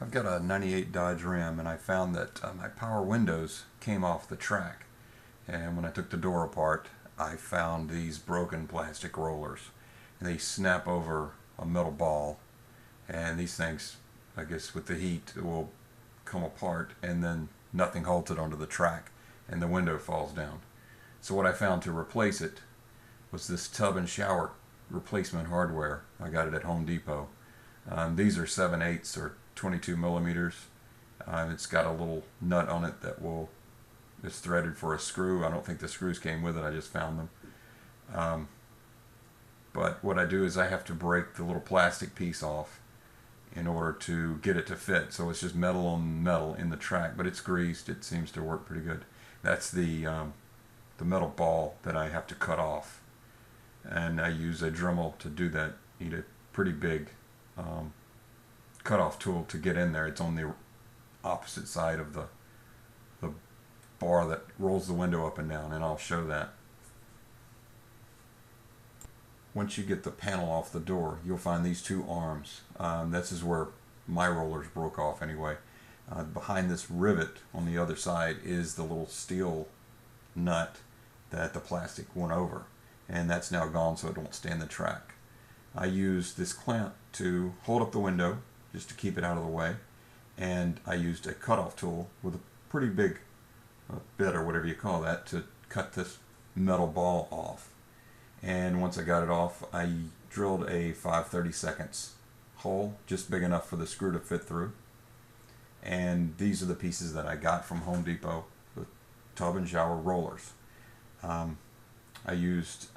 I've got a 98 Dodge Ram, and I found that my power windows came off the track. And when I took the door apart, I found these broken plastic rollers. And they snap over a metal ball, and these things, I guess with the heat, will come apart, and then nothing holds it onto the track, and the window falls down. So what I found to replace it was this tub and shower replacement hardware. I got it at Home Depot. These are 7/8 or 22 millimeters. It's got a little nut on it that is threaded for a screw. I don't think the screws came with it. I just found them. But what I do is I have to break the little plastic piece off in order to get it to fit. So it's just metal on metal in the track, but it's greased. It seems to work pretty good. That's the metal ball that I have to cut off, and I use a Dremel to do that. Need a pretty big cutoff tool to get in there. It's on the opposite side of the bar that rolls the window up and down, and I'll show that. Once you get the panel off the door, you'll find these two arms. This is where my rollers broke off anyway. Behind this rivet on the other side is the little steel nut that the plastic went over, and that's now gone, so it won't stay in the track. I used this clamp to hold up the window just to keep it out of the way, and I used a cutoff tool with a pretty big bit, or whatever you call that, to cut this metal ball off. And once I got it off, I drilled a 5/32 hole, just big enough for the screw to fit through. And these are the pieces that I got from Home Depot, the tub and shower rollers. I used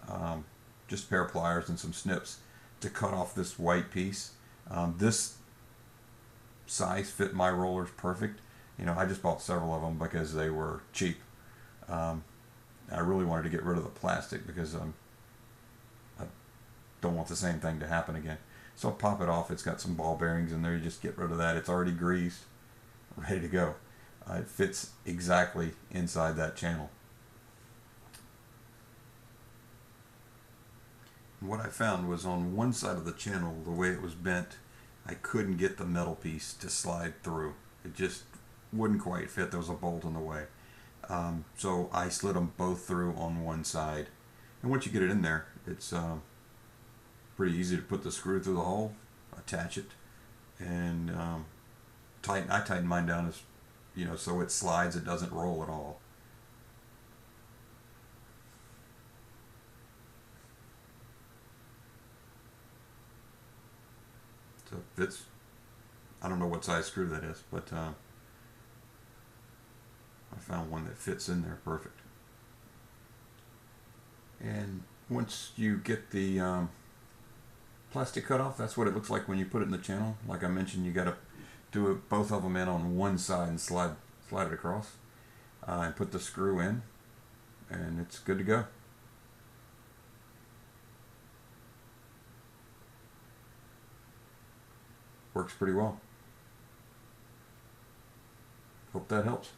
just a pair of pliers and some snips to cut off this white piece. This size fit my rollers perfect. I just bought several of them because they were cheap. I really wanted to get rid of the plastic because I don't want the same thing to happen again. So I'll pop it off. It's got some ball bearings in there. You just get rid of that. It's already greased, ready to go. It fits exactly inside that channel. What I found was on one side of the channel, the way it was bent, I couldn't get the metal piece to slide through. It just wouldn't quite fit. There was a bolt in the way. So I slid them both through on one side. And once you get it in there, it's pretty easy to put the screw through the hole, attach it, and I tighten mine down as so it slides. It doesn't roll at all. So it fits. I don't know what size screw that is, but I found one that fits in there perfect. And once you get the plastic cut off, that's what it looks like when you put it in the channel. Like I mentioned, you got to do it, both of them in on one side and slide it across, and put the screw in, and it's good to go. Works pretty well. Hope that helps.